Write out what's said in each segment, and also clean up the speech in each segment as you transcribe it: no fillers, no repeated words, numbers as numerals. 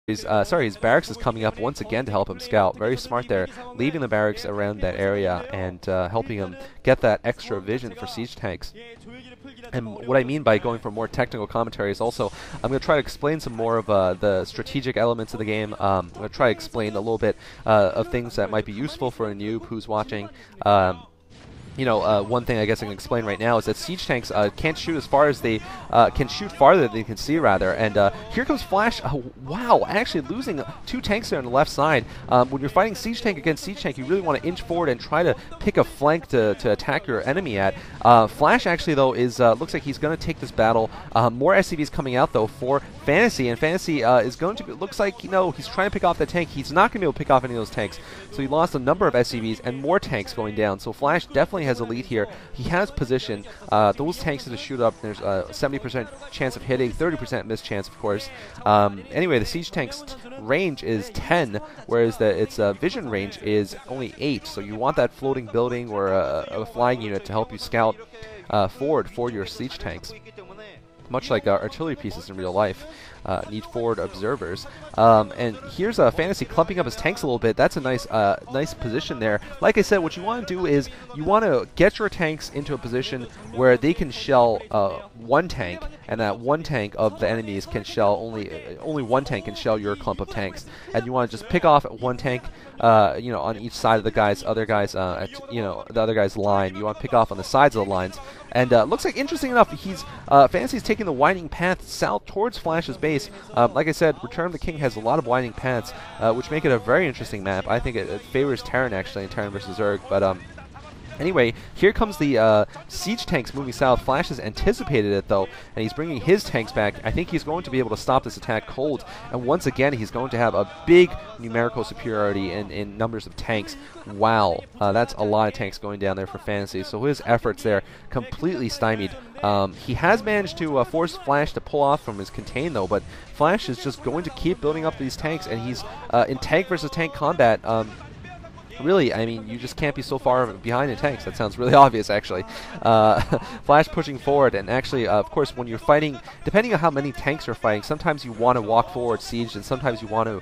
his barracks is coming up once again to help him scout. Very smart there, leaving the barracks around that area and helping him get that extra vision for siege tanks. And what I mean by going for more technical commentary is also, I'm going to try to explain some more of the strategic elements of the game. I'm going to try to explain a little bit of things that might be useful for a noob who's watching. One thing I guess I can explain right now is that siege tanks can't shoot as far as they can shoot farther than they can see, rather. And here comes Flash. Wow, actually losing 2 tanks there on the left side. When you're fighting siege tank against siege tank, you really want to inch forward and try to pick a flank to attack your enemy at. Flash actually, though, is looks like he's going to take this battle. More SCVs coming out, though, for Fantasy, and Fantasy is going to, looks like, he's trying to pick off that tank. He's not going to be able to pick off any of those tanks. So he lost a number of SCVs and more tanks going down. So Flash definitely has a lead here. He has position. Those tanks to shoot up, there's a 70% chance of hitting, 30% miss chance, of course. Anyway, the siege tank's range is 10, whereas its vision range is only 8. So you want that floating building or a flying unit to help you scout forward for your siege tanks. Much like artillery pieces in real life, need forward observers. And here's Fantasy clumping up his tanks a little bit. That's a nice position there. Like I said, what you want to do is you want to get your tanks into a position where they can shell one tank, and that one tank of the enemies can shell only one tank can shell your clump of tanks. And you want to just pick off one tank, on each side of the other guy's line. You want to pick off on the sides of the lines. And looks like, interesting enough, Fantasy's taking the winding path south towards Flash's base. Like I said, Return of the King has a lot of winding paths, which make it a very interesting map. I think it favors Terran, actually, in Terran versus Zerg. But anyway, here comes the siege tanks moving south. Flash has anticipated it, though, and he's bringing his tanks back. I think he's going to be able to stop this attack cold, and once again, he's going to have a big numerical superiority in numbers of tanks. Wow, that's a lot of tanks going down there for Fantasy, so his efforts there completely stymied. He has managed to force Flash to pull off from his contain, though, but Flash is just going to keep building up these tanks, and he's in tank versus tank combat. Really, I mean, you just can't be so far behind in tanks. That sounds really obvious, actually. Flash pushing forward, and actually, of course, when you're fighting, depending on how many tanks you're fighting, sometimes you want to walk forward, siege, and sometimes you want to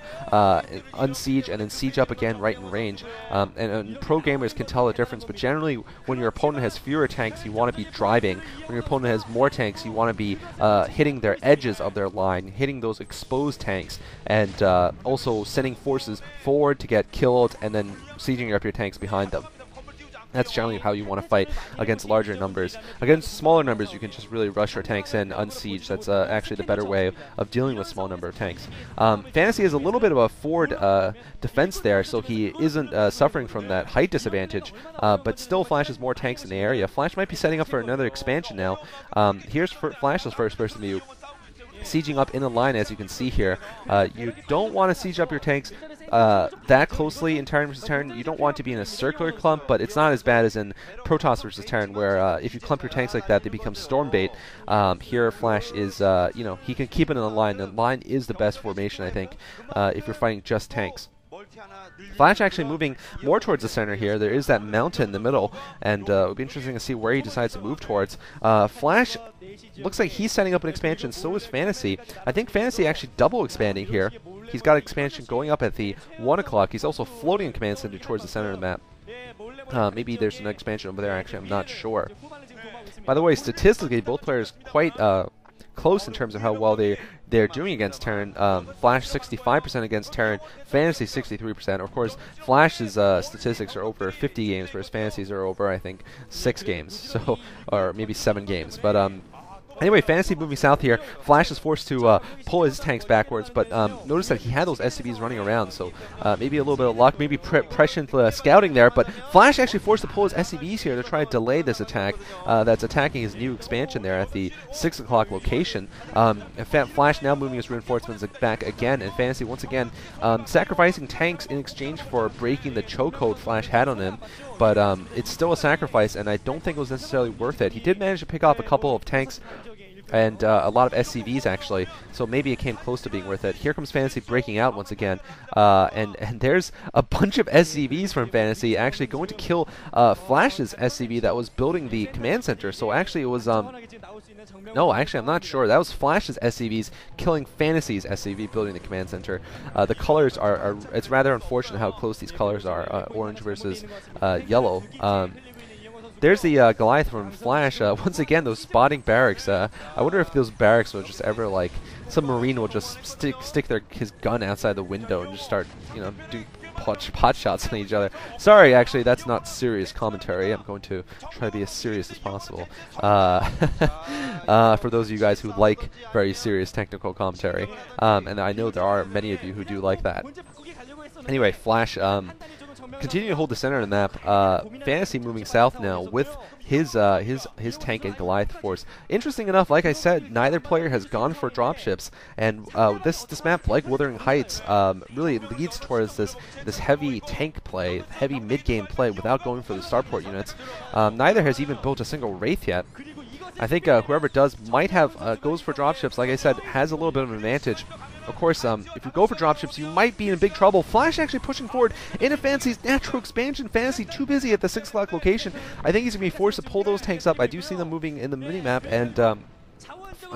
unsiege and then siege up again right in range. And pro gamers can tell the difference, but generally, when your opponent has fewer tanks, you want to be driving. When your opponent has more tanks, you want to be hitting their edges of their line, hitting those exposed tanks, and also sending forces forward to get killed, and then sieging up your tanks behind them. That's generally how you want to fight against larger numbers. Against smaller numbers, you can just really rush your tanks in, unsiege. That's actually the better way of dealing with small number of tanks. Fantasy has a little bit of a forward defense there, so he isn't suffering from that height disadvantage, but still Flash has more tanks in the area. Flash might be setting up for another expansion now. Here's Flash's first person view. Sieging up in a line, as you can see here. You don't want to siege up your tanks that closely in Terran versus Terran. You don't want to be in a circular clump, but it's not as bad as in Protoss versus Terran, where if you clump your tanks like that, they become storm bait. Here, Flash is, he can keep it in a line. The line is the best formation, I think, if you're fighting just tanks. Flash actually moving more towards the center here. There is that mountain in the middle, and it would be interesting to see where he decides to move towards. Flash looks like he's setting up an expansion, so is Fantasy. I think Fantasy actually double expanding here. He's got expansion going up at the 1 o'clock. He's also floating a command center towards the center of the map. Maybe there's an expansion over there, actually, I'm not sure. By the way, statistically, both players quite close in terms of how well they're doing against Terran. Flash 65% against Terran, Fantasy 63%. Of course, Flash's statistics are over 50 games, whereas Fantasy's are over, I think, 6 games, so or maybe 7 games. But anyway, Fantasy moving south here. Flash is forced to pull his tanks backwards, but notice that he had those SCVs running around, so maybe a little bit of luck, maybe prescient scouting there, but Flash actually forced to pull his SCVs here to try to delay this attack that's attacking his new expansion there at the 6 o'clock location. Flash now moving his reinforcements back again, and Fantasy once again sacrificing tanks in exchange for breaking the chokehold Flash had on him, but it's still a sacrifice, and I don't think it was necessarily worth it. He did manage to pick off a couple of tanks and a lot of SCVs, actually, so maybe it came close to being worth it. Here comes Fantasy breaking out once again, and there's a bunch of SCVs from Fantasy actually going to kill Flash's SCV that was building the command center. So actually it was No, actually, I'm not sure. That was Flash's SCVs killing Fantasy's SCV building the command center. The colors are it's rather unfortunate how close these colors are, orange versus yellow. There's the Goliath from Flash. Once again, those spotting barracks. I wonder if those barracks will just ever, like, some Marine will just stick his gun outside the window and just start, doing pot shots on each other. Sorry, actually, that's not serious commentary. I'm going to try to be as serious as possible. For those of you guys who like very serious technical commentary, and I know there are many of you who do like that. Anyway, Flash continuing to hold the center of the map. Fantasy moving south now with his tank and Goliath force. Interesting enough, like I said, neither player has gone for dropships, and this map, like Wuthering Heights, really leads towards this heavy tank play, heavy mid-game play without going for the starport units. Neither has even built a single Wraith yet. I think whoever does might have goes for dropships. Like I said, has a little bit of an advantage. Of course, if you go for dropships, you might be in big trouble. Flash actually pushing forward into Fantasy's natural expansion. Fantasy too busy at the 6 o'clock location. I think he's going to be forced to pull those tanks up. I do see them moving in the minimap, and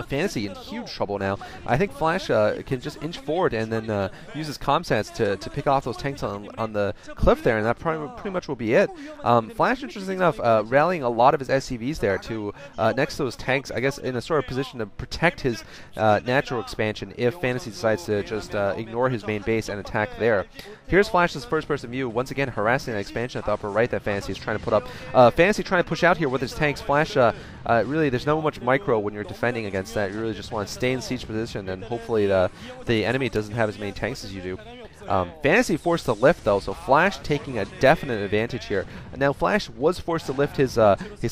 Fantasy in huge trouble now. I think Flash can just inch forward and then use his comsats to pick off those tanks on the cliff there, and that pretty much will be it. Flash, interesting enough, rallying a lot of his SCVs there to next to those tanks, I guess in a sort of position to protect his natural expansion if Fantasy decides to just ignore his main base and attack there. Here's Flash's first-person view, once again harassing that expansion at the upper right that Fantasy is trying to put up. Fantasy trying to push out here with his tanks. Flash, really, there's no much micro when you're defending against that. You really just want to stay in siege position, and hopefully the enemy doesn't have as many tanks as you do. Fantasy forced to lift, though, so Flash taking a definite advantage here. Now, Flash was forced to lift his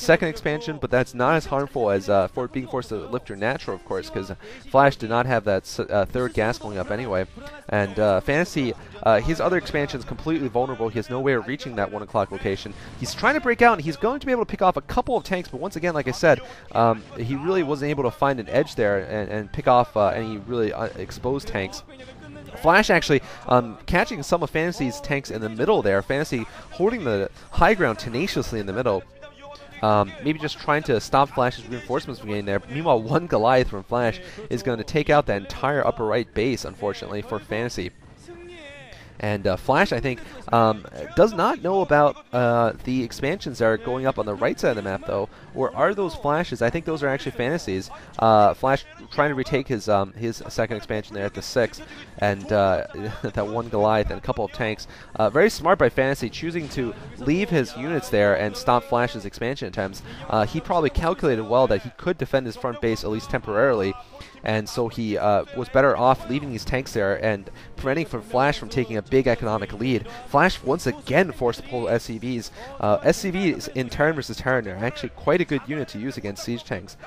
second expansion, but that's not as harmful as being forced to lift your natural, of course, because Flash did not have that third gas going up anyway. And Fantasy, his other expansion is completely vulnerable. He has no way of reaching that 1 o'clock location. He's trying to break out, and he's going to be able to pick off a couple of tanks, but once again, like I said, he really wasn't able to find an edge there and pick off any really exposed tanks. Flash actually catching some of Fantasy's tanks in the middle there. Fantasy holding the high ground tenaciously in the middle. Maybe just trying to stop Flash's reinforcements from getting there. Meanwhile, one Goliath from Flash is going to take out that entire upper right base, unfortunately, for Fantasy. And Flash, I think, does not know about the expansions that are going up on the right side of the map, though. Or are those Flashes? I think those are actually Fantasies. Flash trying to retake his second expansion there at the 6th, and that one Goliath and a couple of tanks. Very smart by Fantasy, choosing to leave his units there and stop Flash's expansion attempts. He probably calculated well that he could defend his front base at least temporarily, and so he was better off leaving these tanks there and preventing Flash from taking a big economic lead. Flash once again forced to pull SCVs. SCVs in Terran versus Terran are actually quite a good unit to use against siege tanks.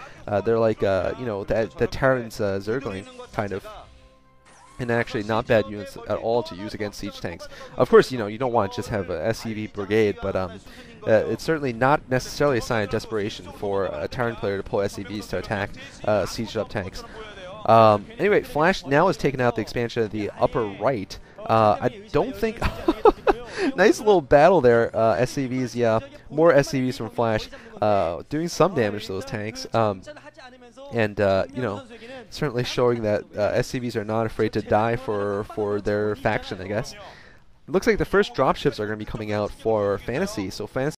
They're like, the Terran's Zergling, kind of. And actually not bad units at all to use against siege tanks. Of course, you don't want to just have a SCV brigade, but it's certainly not necessarily a sign of desperation for a Terran player to pull SCVs to attack sieged up tanks. Anyway, Flash now has taken out the expansion of the upper right. I don't think... Nice little battle there, SCVs, yeah. More SCVs from Flash, doing some damage to those tanks. And, certainly showing that SCVs are not afraid to die for their faction, I guess. It looks like the first dropships are going to be coming out for Fantasy, so Fantasy